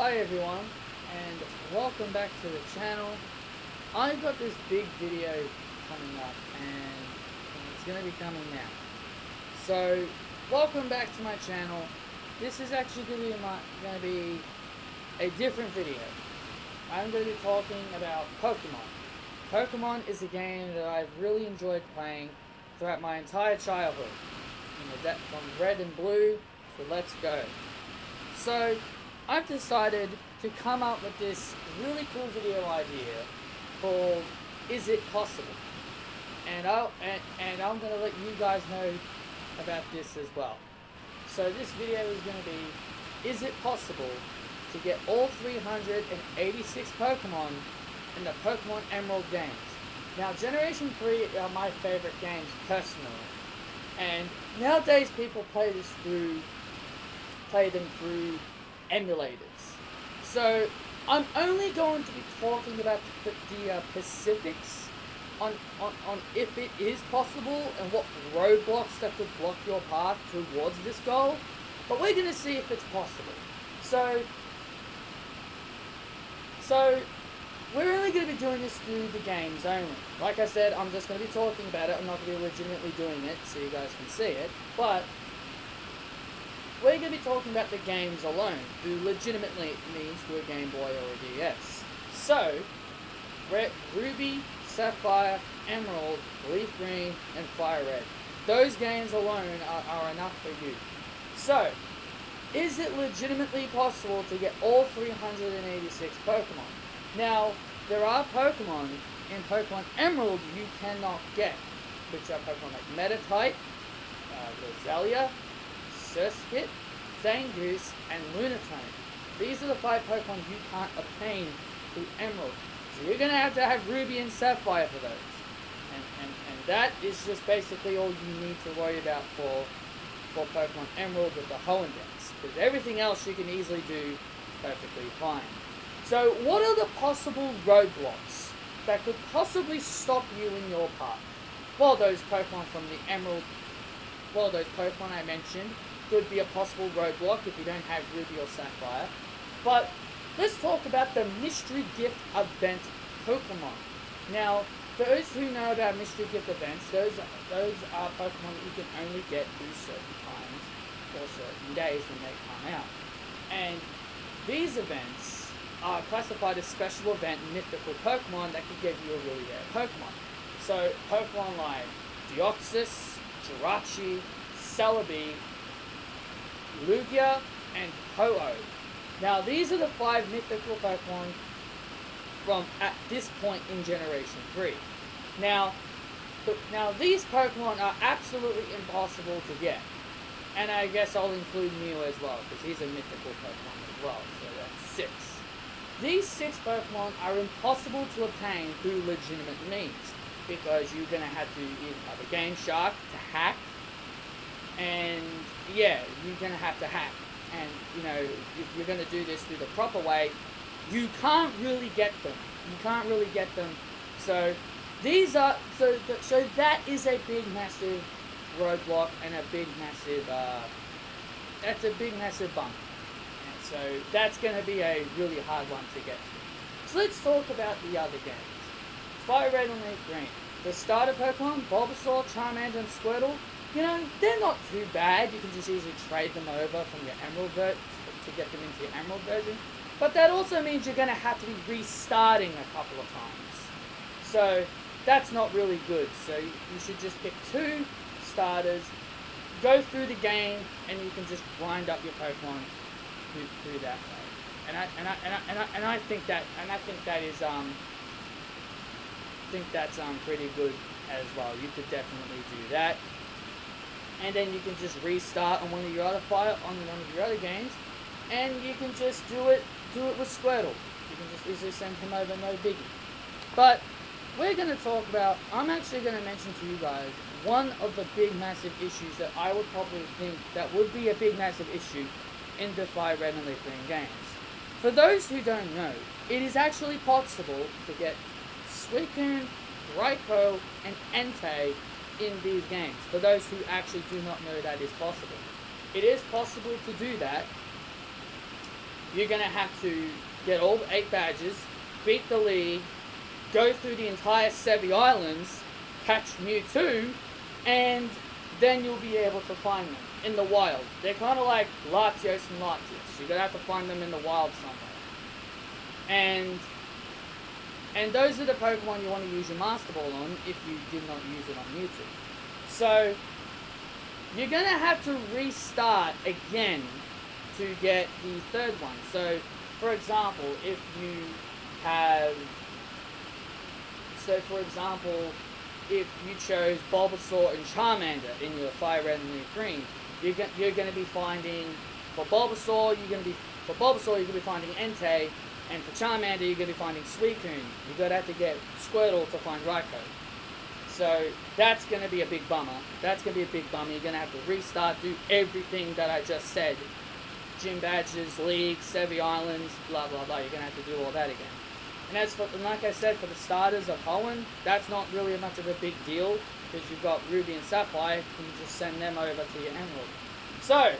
Hi everyone, and welcome back to the channel. I've got this big video coming up, and it's going to be coming now. So, welcome back to my channel. This is actually going to be a different video. I'm going to be talking about Pokemon. Pokemon is a game that I've really enjoyed playing throughout my entire childhood. From Red and Blue to Let's Go. So, I've decided to come up with this really cool video idea called Is It Possible? And I'm going to let you guys know about this as well. So this video is going to be, is it possible to get all 386 Pokemon in the Pokemon Emerald games? Now, Generation 3 are my favorite games personally. And nowadays people play them through emulators. So I'm only going to be talking about the specifics on if it is possible and what roadblocks that could block your path towards this goal. But we're going to see if it's possible. So we're only going to be doing this through the games only. Like I said, I'm just going to be talking about it. I'm not going to be legitimately doing it so you guys can see it. But we're going to be talking about the games alone, through legitimately means through a Game Boy or a DS. So, Ruby, Sapphire, Emerald, Leaf Green, and Fire Red. Those games alone are enough for you. So, is it legitimately possible to get all 386 Pokemon? Now, there are Pokemon in Pokemon Emerald you cannot get, which are Pokemon like Meditite, Roselia, Surskit, Zangoose, and Lunatone. These are the 5 Pokemon you can't obtain through Emerald. So you're going to have Ruby and Sapphire for those. And that is just basically all you need to worry about for Pokemon Emerald with the Hoenn-Dents. Because everything else you can easily do perfectly fine. So what are the possible roadblocks that could possibly stop you in your path? Well, those Pokemon from the Emerald, those Pokemon I mentioned could be a possible roadblock if you don't have Ruby or Sapphire. But let's talk about the Mystery Gift Event Pokemon. Now, those who know about Mystery Gift Events, those are Pokemon that you can only get through certain times or certain days when they come out. And these events are classified as special event mythical Pokemon that could get you a really rare Pokemon. So, Pokemon like Deoxys, Jirachi, Celebi, Lugia, and Ho-Oh. Now, these are the 5 mythical Pokemon from at this point in Generation 3. Now these Pokemon are absolutely impossible to get. And I guess I'll include Mew as well, because he's a mythical Pokemon as well, so that's 6. These 6 Pokemon are impossible to obtain through legitimate means, because you're going to have to either have a Game Shark to hack, and yeah, you're going to have to hack. And, if you're going to do this through the proper way, you can't really get them. So, so that is a big, massive roadblock and a big, massive, that's a big, massive bump. And so, that's going to be a really hard one to get through. So, let's talk about the other games. Fire Red and Leaf Green. The starter Pokemon, Bulbasaur, Charmander, and Squirtle, they're not too bad. You can just easily trade them over from your Emerald to get them into your Emerald version. But that also means you're going to have to be restarting a couple of times. So that's not really good. So you should just pick 2 starters, go through the game, and you can just grind up your Pokemon through that way. And I think that's pretty good as well. You could definitely do that. And then you can just restart on one of your other games, and you can just do it with Squirtle. You can just easily send him over, no biggie. But we're going to talk about, I'm actually going to mention to you guys one of the big massive issues that I would probably think that would be a big massive issue in the Fire Red and Leaf Green games. For those who don't know, it is actually possible to get Suicune, Raikou, and Entei in these games, for those who actually do not know that is possible. It is possible to do that you're going to have to get all 8 badges, beat the league, go through the entire Sevi Islands, catch Mewtwo, and then you'll be able to find them in the wild. They're kind of like Latios and Latios. You're going to have to find them in the wild somewhere. And those are the Pokemon you want to use your Master Ball on if you did not use it on Mewtwo. So, you're going to have to restart again to get the third one. So, for example, if you have... So, for example, if you chose Bulbasaur and Charmander in your Fire Red and Leaf Green, you're going to be finding... For Bulbasaur, you're going to be finding Entei, and for Charmander, you're going to be finding Suicune. You're going to have to get Squirtle to find Raikou. So, that's going to be a big bummer. You're going to have to restart, do everything that I just said. Gym badges, leagues, Sevi Islands, blah, blah, blah. You're going to have to do all that again. And as for, like I said, for the starters of Hoenn, that's not really much of a big deal, because you've got Ruby and Sapphire, and you just send them over to your Emerald. So,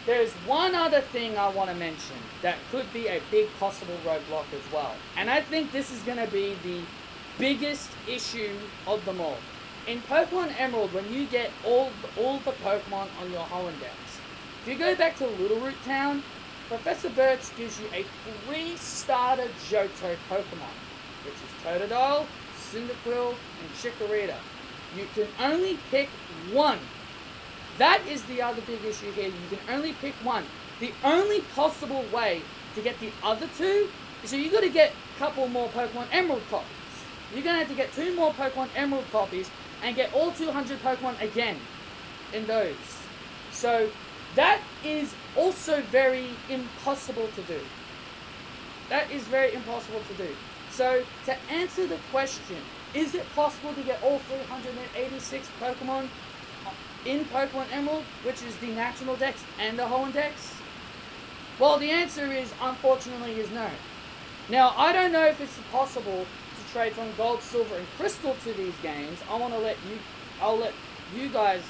there's one other thing I want to mention that could be a big possible roadblock as well. And I think this is going to be the biggest issue of them all. In Pokemon Emerald, when you get all the Pokemon on your Hoenn decks, if you go back to Little Root Town, Professor Birch gives you a 3-starter Johto Pokemon, which is Totodile, Cyndaquil, and Chikorita. You can only pick one. That is the other big issue here. You can only pick one. The only possible way to get the other two is so you got to get a couple more Pokemon Emerald copies. You're going to have to get 2 more Pokemon Emerald copies and get all 200 Pokemon again in those. So that is also very impossible to do. That is very impossible to do. So to answer the question, is it possible to get all 386 Pokemon in Pokemon Emerald, which is the National Dex and the Hoenn Dex? Well, the answer is, unfortunately, is no. Now, I don't know if it's possible to trade from Gold, Silver, and Crystal to these games. I'll let you guys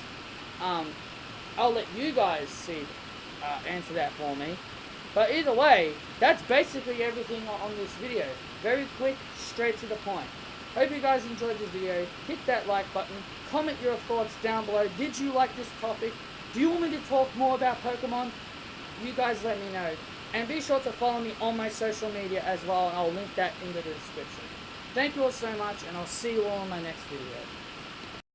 answer that for me. But either way, that's basically everything on this video. Very quick, straight to the point. Hope you guys enjoyed this video. Hit that like button. Comment your thoughts down below. Did you like this topic? Do you want me to talk more about Pokemon? You guys let me know. And be sure to follow me on my social media as well, and I'll link that in the description. Thank you all so much, and I'll see you all in my next video.